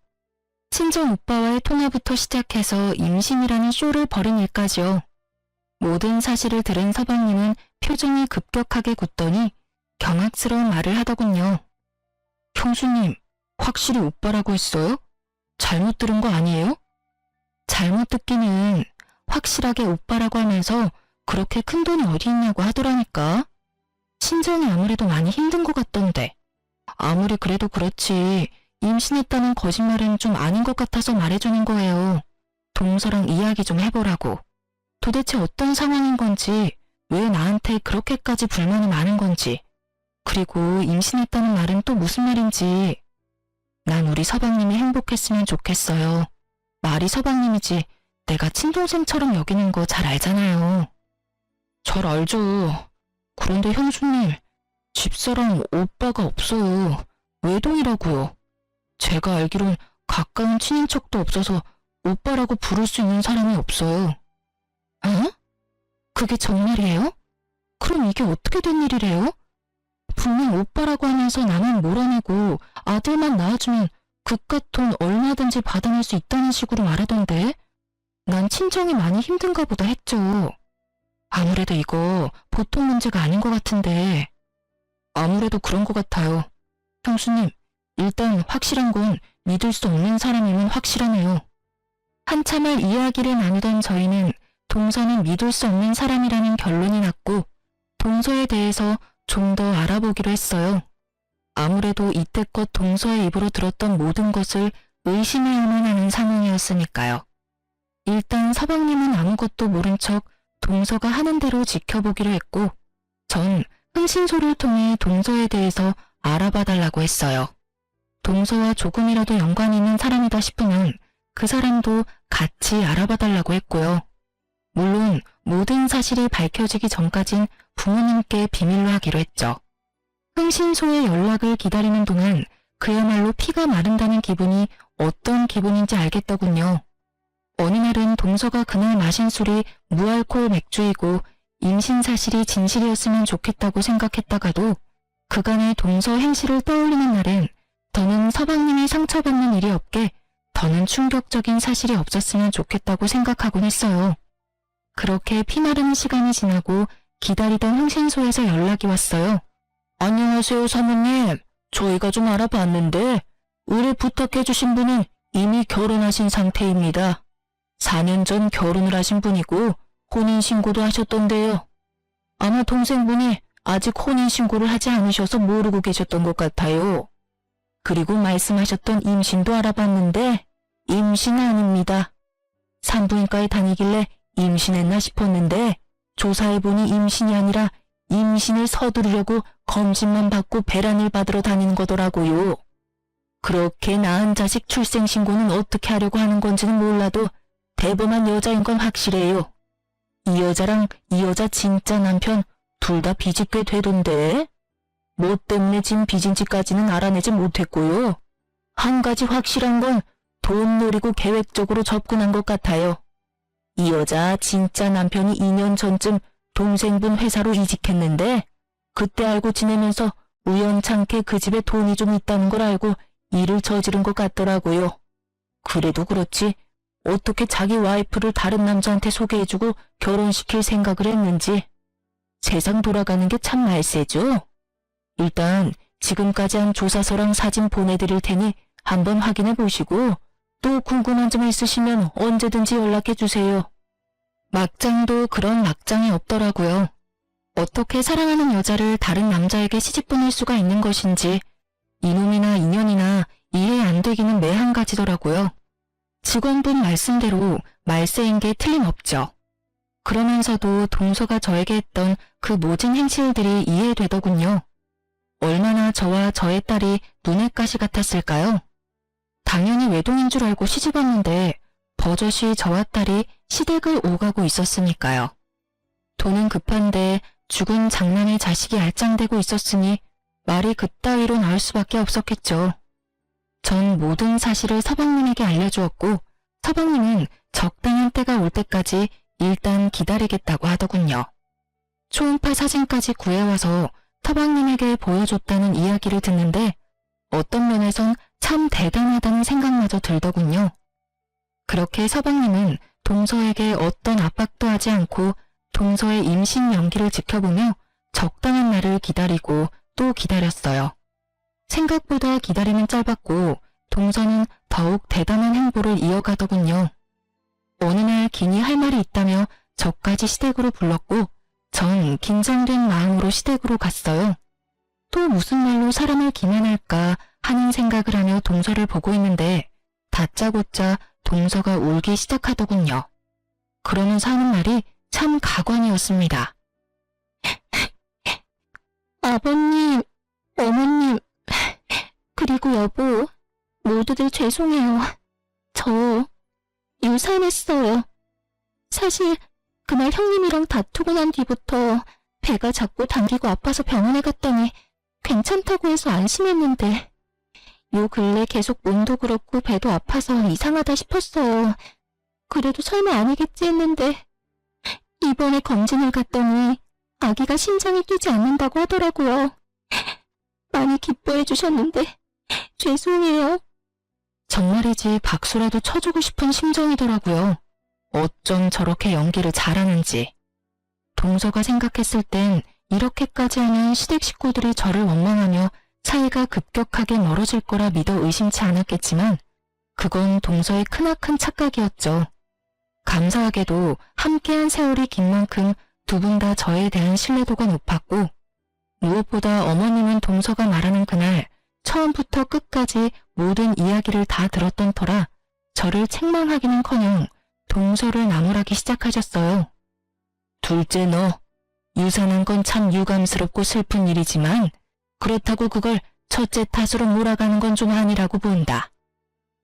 [SPEAKER 1] 친정 오빠와의 통화부터 시작해서 임신이라는 쇼를 벌인 일까지요. 모든 사실을 들은 서방님은 표정이 급격하게 굳더니 경악스러운 말을 하더군요. 형수님, 확실히 오빠라고 했어요? 잘못 들은 거 아니에요? 잘못 듣기는 확실하게 오빠라고 하면서 그렇게 큰 돈이 어디 있냐고 하더라니까. 신정이 아무래도 많이 힘든 것 같던데. 아무리 그래도 그렇지 임신했다는 거짓말은 좀 아닌 것 같아서 말해주는 거예요. 동서랑 이야기 좀 해보라고. 도대체 어떤 상황인 건지, 왜 나한테 그렇게까지 불만이 많은 건지, 그리고 임신했다는 말은 또 무슨 말인지. 난 우리 서방님이 행복했으면 좋겠어요. 말이 서방님이지 내가 친동생처럼 여기는 거 잘 알잖아요. 잘 알죠. 그런데 형수님, 집사람 오빠가 없어요. 외동이라고요. 제가 알기론 가까운 친인척도 없어서 오빠라고 부를 수 있는 사람이 없어요. 어? 그게 정말이에요? 그럼 이게 어떻게 된 일이래요? 분명 오빠라고 하면서 나만 몰아내고 아들만 낳아주면 그깟 돈 얼마든지 받아낼 수 있다는 식으로 말하던데 난 친정이 많이 힘든가 보다 했죠. 아무래도 이거 보통 문제가 아닌 것 같은데. 아무래도 그런 것 같아요. 형수님, 일단 확실한 건 믿을 수 없는 사람이면 확실하네요. 한참을 이야기를 나누던 저희는 동서는 믿을 수 없는 사람이라는 결론이 났고 동서에 대해서 좀 더 알아보기로 했어요. 아무래도 이때껏 동서의 입으로 들었던 모든 것을 의심해야만 하는 상황이었으니까요. 일단 서방님은 아무것도 모른 척 동서가 하는 대로 지켜보기로 했고 전 흥신소를 통해 동서에 대해서 알아봐달라고 했어요. 동서와 조금이라도 연관이 있는 사람이다 싶으면 그 사람도 같이 알아봐달라고 했고요. 물론 모든 사실이 밝혀지기 전까진 부모님께 비밀로 하기로 했죠. 흥신소의 연락을 기다리는 동안 그야말로 피가 마른다는 기분이 어떤 기분인지 알겠더군요. 어느 날은 동서가 그날 마신 술이 무알코올 맥주이고 임신 사실이 진실이었으면 좋겠다고 생각했다가도 그간의 동서 행실을 떠올리는 날엔 더는 서방님이 상처받는 일이 없게 더는 충격적인 사실이 없었으면 좋겠다고 생각하곤 했어요. 그렇게 피마르는 시간이 지나고 기다리던 흥신소에서 연락이 왔어요. 안녕하세요, 사모님. 저희가 좀 알아봤는데 의뢰 부탁해주신 분은 이미 결혼하신 상태입니다. 4년 전 결혼을 하신 분이고 혼인신고도 하셨던데요. 아마 동생분이 아직 혼인신고를 하지 않으셔서 모르고 계셨던 것 같아요. 그리고 말씀하셨던 임신도 알아봤는데 임신 아닙니다. 산부인과에 다니길래 임신했나 싶었는데 조사해보니 임신이 아니라 임신을 서두르려고 검진만 받고 배란을 받으러 다니는 거더라고요. 그렇게 낳은 자식 출생신고는 어떻게 하려고 하는 건지는 몰라도 대범한 여자인 건 확실해요. 이 여자랑 이 여자 진짜 남편 둘 다 빚이 꽤 되던데 뭐 때문에 진 빚인지까지는 알아내지 못했고요. 한 가지 확실한 건 돈 노리고 계획적으로 접근한 것 같아요. 이 여자 진짜 남편이 2년 전쯤 동생분 회사로 이직했는데 그때 알고 지내면서 우연찮게 그 집에 돈이 좀 있다는 걸 알고 일을 저지른 것 같더라고요. 그래도 그렇지 어떻게 자기 와이프를 다른 남자한테 소개해주고 결혼시킬 생각을 했는지 세상 돌아가는 게 참 말세죠. 일단 지금까지 한 조사서랑 사진 보내드릴 테니 한번 확인해 보시고 또 궁금한 점 있으시면 언제든지 연락해 주세요. 막장도 그런 막장이 없더라고요. 어떻게 사랑하는 여자를 다른 남자에게 시집 보낼 수가 있는 것인지 이놈이나 인연이나 이해 안 되기는 매한 가지더라고요. 직원분 말씀대로 말세인 게 틀림없죠. 그러면서도 동서가 저에게 했던 그 모진 행실들이 이해되더군요. 얼마나 저와 저의 딸이 눈엣 가시 같았을까요? 당연히 외동인 줄 알고 시집 왔는데 버젓이 저와 딸이 시댁을 오가고 있었으니까요. 돈은 급한데 죽은 장남의 자식이 알짱대고 있었으니 말이 그따위로 나올 수밖에 없었겠죠. 전 모든 사실을 서방님에게 알려주었고 서방님은 적당한 때가 올 때까지 일단 기다리겠다고 하더군요. 초음파 사진까지 구해와서 서방님에게 보여줬다는 이야기를 듣는데 어떤 면에선 참 대단하다는 생각마저 들더군요. 그렇게 서방님은 동서에게 어떤 압박도 하지 않고 동서의 임신 연기를 지켜보며 적당한 날을 기다리고 또 기다렸어요. 생각보다 기다림은 짧았고 동서는 더욱 대단한 행보를 이어가더군요. 어느 날 기니 할 말이 있다며 저까지 시댁으로 불렀고 전 긴장된 마음으로 시댁으로 갔어요. 또 무슨 말로 사람을 기만할까 하는 생각을 하며 동서를 보고 있는데 다짜고짜 동서가 울기 시작하더군요. 그러면서 하는 말이 참 가관이었습니다. 아버님, 어머님, 그리고 여보, 모두들 죄송해요. 저 유산했어요. 사실 그날 형님이랑 다투고 난 뒤부터 배가 자꾸 당기고 아파서 병원에 갔더니 괜찮다고 해서 안심했는데 요 근래 계속 몸도 그렇고 배도 아파서 이상하다 싶었어요. 그래도 설마 아니겠지 했는데 이번에 검진을 갔더니 아기가 심장이 뛰지 않는다고 하더라고요. 많이 기뻐해 주셨는데 죄송해요. 정말이지 박수라도 쳐주고 싶은 심정이더라고요. 어쩜 저렇게 연기를 잘하는지. 동서가 생각했을 땐 이렇게까지 하면 시댁 식구들이 저를 원망하며 사이가 급격하게 멀어질 거라 믿어 의심치 않았겠지만 그건 동서의 크나큰 착각이었죠. 감사하게도 함께한 세월이 긴 만큼 두 분 다 저에 대한 신뢰도가 높았고 무엇보다 어머님은 동서가 말하는 그날 처음부터 끝까지 모든 이야기를 다 들었던 터라 저를 책망하기는커녕 동서를 나무라기 시작하셨어요. 둘째 너, 유산한 건 참 유감스럽고 슬픈 일이지만 그렇다고 그걸 첫째 탓으로 몰아가는 건 좀 아니라고 본다.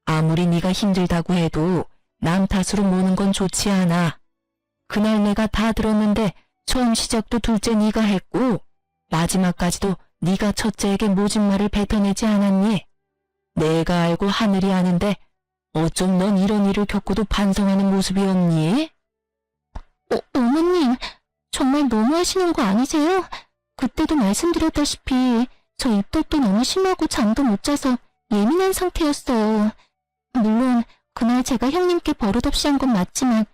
[SPEAKER 1] 아무리 네가 힘들다고 해도 남 탓으로 모는 건 좋지 않아. 그날 내가 다 들었는데 처음 시작도 둘째 네가 했고 마지막까지도 네가 첫째에게 모진 말을 뱉어내지 않았니? 내가 알고 하늘이 아는데 어쩜 넌 이런 일을 겪고도 반성하는 모습이 없니? 어머님, 정말 너무하시는 거 아니세요? 그때도 말씀드렸다시피 저 입덧도 너무 심하고 잠도 못 자서 예민한 상태였어요. 물론 그날 제가 형님께 버릇없이 한 건 맞지만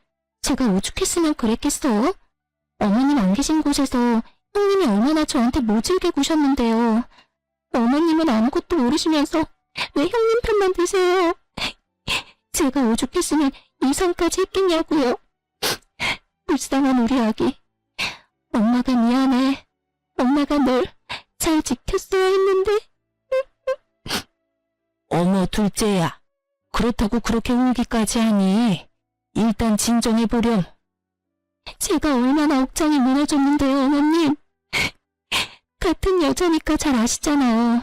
[SPEAKER 1] 제가 오죽했으면 그랬겠어요? 어머님 안 계신 곳에서 형님이 얼마나 저한테 모질게 구셨는데요. 어머님은 아무것도 모르시면서 왜 형님 편만 드세요? 제가 오죽했으면 이 선까지 했겠냐고요. 불쌍한 우리 아기. 엄마가 미안해. 엄마가 널 잘 지켰어야 했는데. 어머 둘째야. 그렇다고 그렇게 울기까지 하니. 일단 진정해보렴. 제가 얼마나 억장이 무너졌는데요, 어머님. 같은 여자니까 잘 아시잖아요.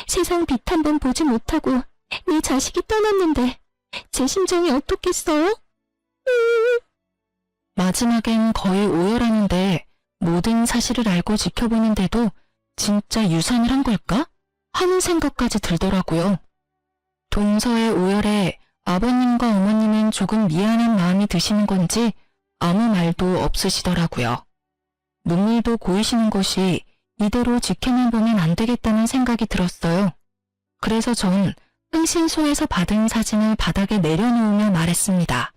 [SPEAKER 1] 세상 빛 한 번 보지 못하고 내 자식이 떠났는데 제 심정이 어떻겠어요? 마지막엔 거의 오열하는데 모든 사실을 알고 지켜보는데도 진짜 유산을 한 걸까? 하는 생각까지 들더라고요. 동서의 오열에 아버님과 어머님은 조금 미안한 마음이 드시는 건지 아무 말도 없으시더라고요. 눈물도 고이시는 것이 이대로 지켜만 보면 안 되겠다는 생각이 들었어요. 그래서 전 흥신소에서 받은 사진을 바닥에 내려놓으며 말했습니다.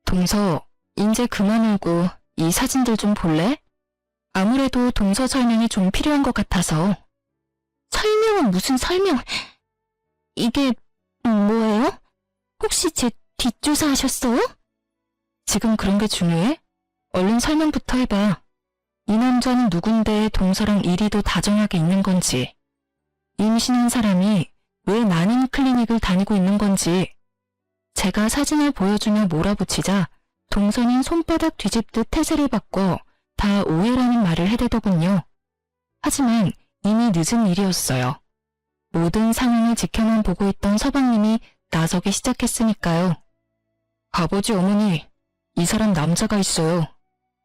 [SPEAKER 1] 동서, 이제 그만 울고 이 사진들 좀 볼래? 아무래도 동서 설명이 좀 필요한 것 같아서. 설명은 무슨 설명? 이게 뭐예요? 혹시 제 뒷조사 하셨어요? 지금 그런 게 중요해? 얼른 설명부터 해봐. 이 남자는 누군데 동서랑 이리도 다정하게 있는 건지, 임신한 사람이 왜 난임 클리닉을 다니고 있는 건지. 제가 사진을 보여주며 몰아붙이자 동서는 손바닥 뒤집듯 태세를 바꿔 다 오해라는 말을 해대더군요. 하지만 이미 늦은 일이었어요. 모든 상황을 지켜만 보고 있던 서방님이 나서기 시작했으니까요. 아버지 어머니, 이 사람 남자가 있어요.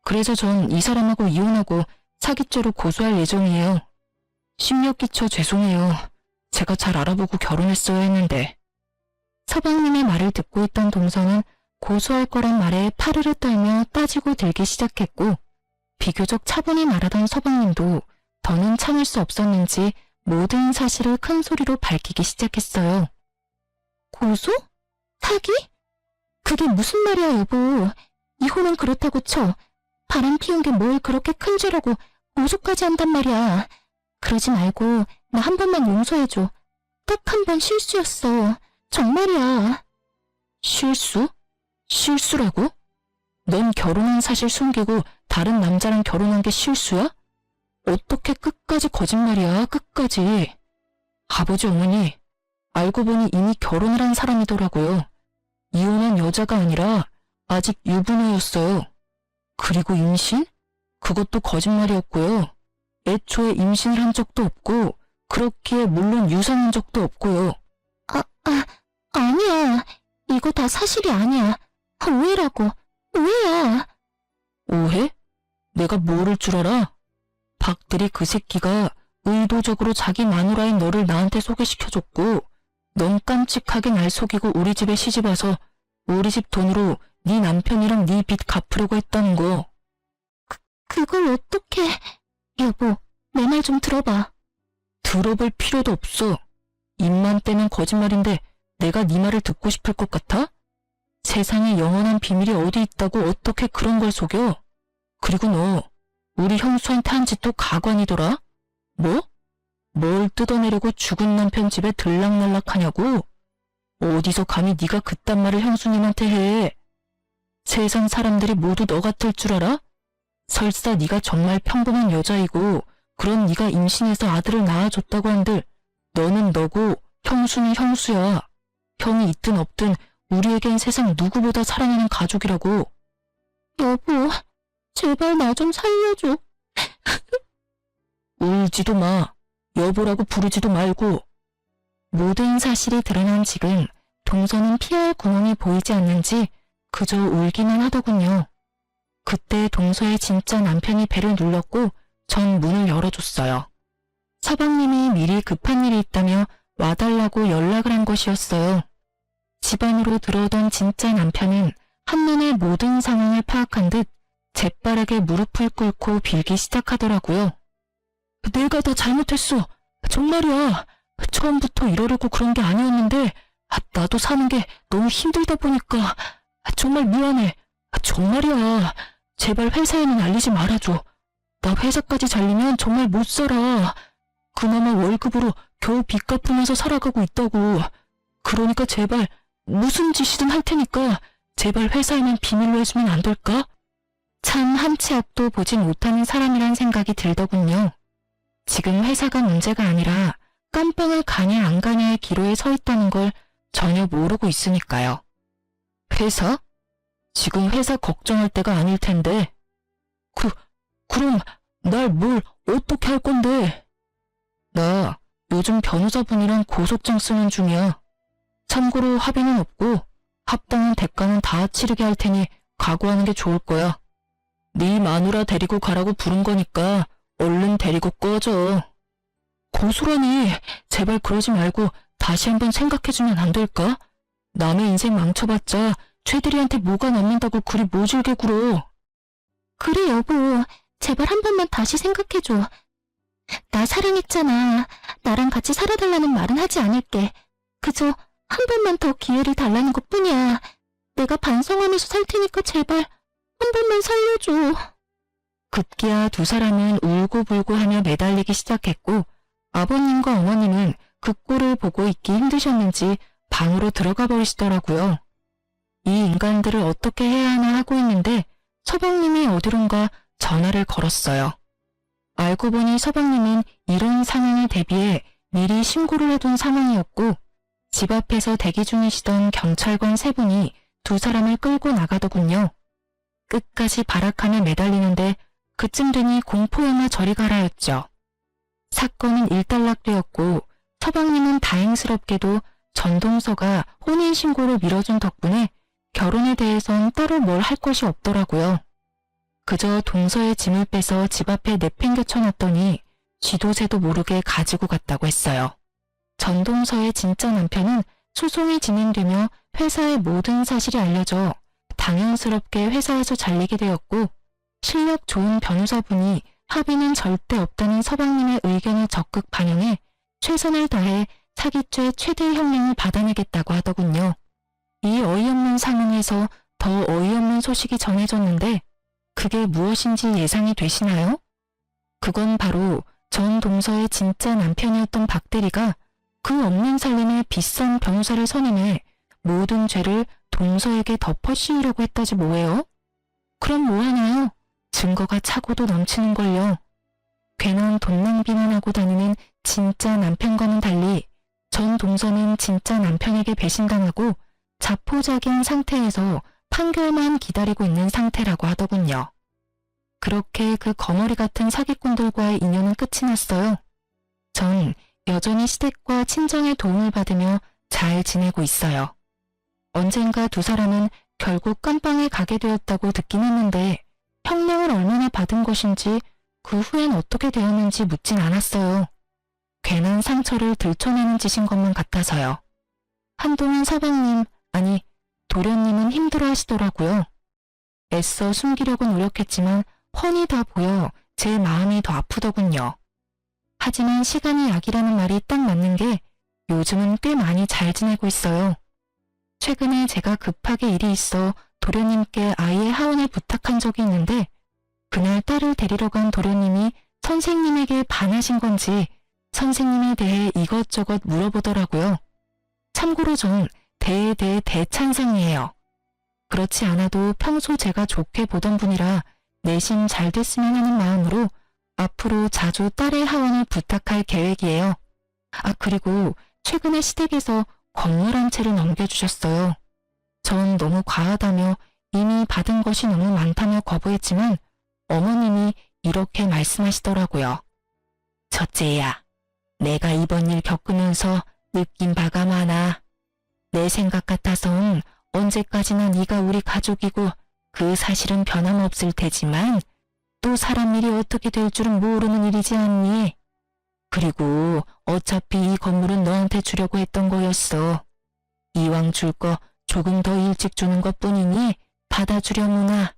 [SPEAKER 1] 그래서 전 이 사람하고 이혼하고 사기죄로 고소할 예정이에요. 심력 끼쳐 죄송해요. 제가 잘 알아보고 결혼했어야 했는데. 서방님의 말을 듣고 있던 동서는 고소할 거란 말에 파르르 떨며 따지고 들기 시작했고 비교적 차분히 말하던 서방님도 더는 참을 수 없었는지 모든 사실을 큰 소리로 밝히기 시작했어요. 고소? 사기? 그게 무슨 말이야 여보. 이혼은 그렇다고 쳐. 바람 피운 게 뭘 그렇게 큰 죄라고 고소까지 한단 말이야. 그러지 말고 나 한 번만 용서해줘. 딱 한 번 실수였어. 정말이야. 실수? 실수라고? 넌 결혼한 사실 숨기고 다른 남자랑 결혼한 게 실수야? 어떻게 끝까지 거짓말이야, 끝까지. 아버지 어머니, 알고 보니 이미 결혼을 한 사람이더라고요. 이혼한 여자가 아니라 아직 유부녀였어요. 그리고 임신? 그것도 거짓말이었고요. 애초에 임신을 한 적도 없고 그렇기에 물론 유산한 적도 없고요. 아니야. 이거 다 사실이 아니야. 오해라고. 오해야. 오해? 내가 모를 줄 알아? 박대리 그 새끼가 의도적으로 자기 마누라인 너를 나한테 소개시켜줬고 넌 깜찍하게 날 속이고 우리 집에 시집와서 우리 집 돈으로 네 남편이랑 네 빚 갚으려고 했다는 거. 그걸 어떻게... 여보, 내 말 좀 들어봐. 들어볼 필요도 없어. 입만 떼면 거짓말인데 내가 네 말을 듣고 싶을 것 같아? 세상에 영원한 비밀이 어디 있다고 어떻게 그런 걸 속여?
[SPEAKER 2] 그리고 너 우리 형수한테 한 짓도 가관이더라? 뭐? 뭘 뜯어내려고 죽은 남편 집에 들락날락하냐고? 어디서 감히 네가 그딴 말을 형수님한테 해? 세상 사람들이 모두 너 같을 줄 알아? 설사 네가 정말 평범한 여자이고 그런 네가 임신해서 아들을 낳아줬다고 한들 너는 너고 형수는 형수야. 형이 있든 없든 우리에겐 세상 누구보다 사랑하는 가족이라고.
[SPEAKER 1] 여보, 제발 나 좀 살려줘.
[SPEAKER 2] 울지도 마. 여보라고 부르지도 말고.
[SPEAKER 1] 모든 사실이 드러난 지금 동서는 피할 구멍이 보이지 않는지 그저 울기만 하더군요. 그때 동서의 진짜 남편이 배를 눌렀고 전 문을 열어줬어요. 서방님이 미리 급한 일이 있다며 와달라고 연락을 한 것이었어요. 집 안으로 들어오던 진짜 남편은 한눈에 모든 상황을 파악한 듯 재빠르게 무릎을 꿇고 빌기 시작하더라고요.
[SPEAKER 2] 내가 다 잘못했어. 정말이야. 처음부터 이러려고 그런 게 아니었는데 나도 사는 게 너무 힘들다 보니까 정말 미안해. 정말이야. 제발 회사에는 알리지 말아줘. 나 회사까지 잘리면 정말 못 살아. 그나마 월급으로 겨우 빚 갚으면서 살아가고 있다고. 그러니까 제발 무슨 짓이든 할 테니까 제발 회사에는 비밀로 해주면 안 될까?
[SPEAKER 1] 참 한 치 앞도 보지 못하는 사람이란 생각이 들더군요. 지금 회사가 문제가 아니라 깜빵을 가냐 안 가냐의 기로에 서 있다는 걸 전혀 모르고 있으니까요.
[SPEAKER 2] 회사? 지금 회사 걱정할 때가 아닐 텐데. 그럼 날 뭘 어떻게 할 건데? 나 요즘 변호사분이랑 고소장 쓰는 중이야. 참고로 합의는 없고 합당한 대가는 다 치르게 할 테니 각오하는 게 좋을 거야. 네 마누라 데리고 가라고 부른 거니까 얼른 데리고 꺼져. 고소라니. 제발 그러지 말고 다시 한번 생각해주면 안 될까? 남의 인생 망쳐봤자 최대리한테 뭐가 남는다고 그리 모질게 굴어.
[SPEAKER 1] 그래 여보, 제발 한 번만 다시 생각해줘. 나 사랑했잖아. 나랑 같이 살아달라는 말은 하지 않을게. 그저 한 번만 더 기회를 달라는 것뿐이야. 내가 반성하면서 살 테니까 제발 한 번만 살려줘.
[SPEAKER 2] 급기야 두 사람은 울고불고 하며 매달리기 시작했고 아버님과 어머님은 그 꼴을 보고 있기 힘드셨는지 방으로 들어가 버리시더라고요. 이 인간들을 어떻게 해야 하나 하고 있는데 서방님이 어디론가 전화를 걸었어요. 알고 보니 서방님은 이런 상황에 대비해 미리 신고를 해둔 상황이었고 집 앞에서 대기 중이시던 경찰관 세 분이 두 사람을 끌고 나가더군요. 끝까지 발악하며 매달리는데 그쯤 되니 공포영화 저리 가라였죠. 사건은 일단락되었고 서방님은 다행스럽게도 전동서가 혼인신고를 미뤄준 덕분에 결혼에 대해선 따로 뭘 할 것이 없더라고요. 그저 동서의 짐을 빼서 집 앞에 내팽겨쳐놨더니 쥐도 새도 모르게 가지고 갔다고 했어요. 전동서의 진짜 남편은 소송이 진행되며 회사의 모든 사실이 알려져 당연스럽게 회사에서 잘리게 되었고 실력 좋은 변호사분이 합의는 절대 없다는 서방님의 의견을 적극 반영해 최선을 다해 사기죄 최대 형량을 받아내겠다고 하더군요. 이 어이없는 상황에서 더 어이없는 소식이 전해졌는데 그게 무엇인지 예상이 되시나요? 그건 바로 전 동서의 진짜 남편이었던 박 대리가 그 없는 살림에 비싼 변호사를 선임해 모든 죄를 동서에게 덮어 씌우려고 했다지 뭐예요? 그럼 뭐하나요? 증거가 차고도 넘치는걸요. 괜한 돈 낭비만 하고 다니는 진짜 남편과는 달리 전 동서는 진짜 남편에게 배신당하고 자포자기한 상태에서 판결만 기다리고 있는 상태라고 하더군요. 그렇게 그 거머리 같은 사기꾼들과의 인연은 끝이 났어요. 전 여전히 시댁과 친정의 도움을 받으며 잘 지내고 있어요. 언젠가 두 사람은 결국 깜빵에 가게 되었다고 듣긴 했는데 형량을 얼마나 받은 것인지 그 후엔 어떻게 되었는지 묻진 않았어요. 괜한 상처를 들춰내는 짓인 것만 같아서요. 한동안 서방님, 아니 도련님은 힘들어 하시더라고요. 애써 숨기려고 노력했지만 훤히 다 보여 제 마음이 더 아프더군요. 하지만 시간이 약이라는 말이 딱 맞는 게 요즘은 꽤 많이 잘 지내고 있어요. 최근에 제가 급하게 일이 있어 도련님께 아이의 하원을 부탁한 적이 있는데 그날 딸을 데리러 간 도련님이 선생님에게 반하신 건지 선생님에 대해 이것저것 물어보더라고요. 참고로 전 대에 대찬성이에요. 그렇지 않아도 평소 제가 좋게 보던 분이라 내심 잘 됐으면 하는 마음으로 앞으로 자주 딸의 하원을 부탁할 계획이에요. 아, 그리고 최근에 시댁에서 건물 한 채를 넘겨주셨어요. 전 너무 과하다며 이미 받은 것이 너무 많다며 거부했지만 어머님이 이렇게 말씀하시더라고요. 첫째야, 내가 이번 일 겪으면서 느낀 바가 많아. 내 생각 같아선 언제까지나 네가 우리 가족이고 그 사실은 변함없을 테지만 또 사람 일이 어떻게 될 줄은 모르는 일이지 않니? 그리고 어차피 이 건물은 너한테 주려고 했던 거였어. 이왕 줄 거 조금 더 일찍 주는 것뿐이니 받아주려무나.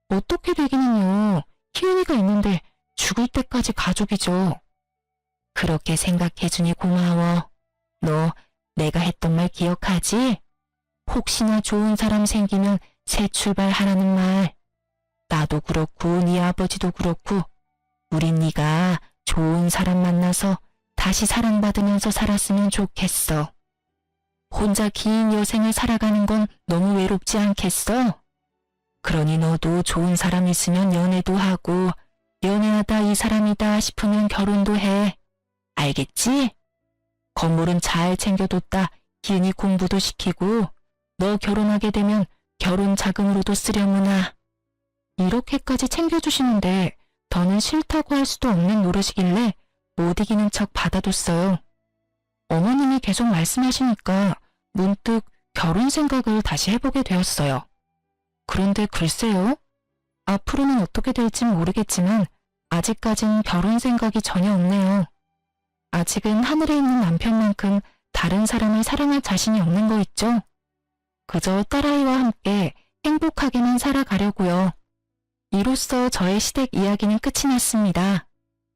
[SPEAKER 2] 어떻게 되기는요. 희은이가 있는데 죽을 때까지 가족이죠. 그렇게 생각해주니 고마워. 너 내가 했던 말 기억하지? 혹시나 좋은 사람 생기면 새 출발하라는 말. 나도 그렇고 네 아버지도 그렇고 우린 네가 좋은 사람 만나서 다시 사랑받으면서 살았으면 좋겠어. 혼자 긴 여생을 살아가는 건 너무 외롭지 않겠어? 그러니 너도 좋은 사람 있으면 연애도 하고 연애하다 이 사람이다 싶으면 결혼도 해. 알겠지? 건물은 잘 챙겨뒀다 기은이 공부도 시키고 너 결혼하게 되면 결혼 자금으로도 쓰려무나. 이렇게까지 챙겨주시는데 더는 싫다고 할 수도 없는 노릇이길래 못 이기는 척 받아뒀어요. 어머님이 계속 말씀하시니까 문득 결혼 생각을 다시 해보게 되었어요. 그런데 글쎄요. 앞으로는 어떻게 될진 모르겠지만 아직까진 결혼 생각이 전혀 없네요. 아직은 하늘에 있는 남편만큼 다른 사람을 사랑할 자신이 없는 거 있죠? 그저 딸아이와 함께 행복하게만 살아가려고요. 이로써 저의 시댁 이야기는 끝이 났습니다.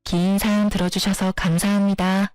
[SPEAKER 2] 긴 사연 들어주셔서 감사합니다.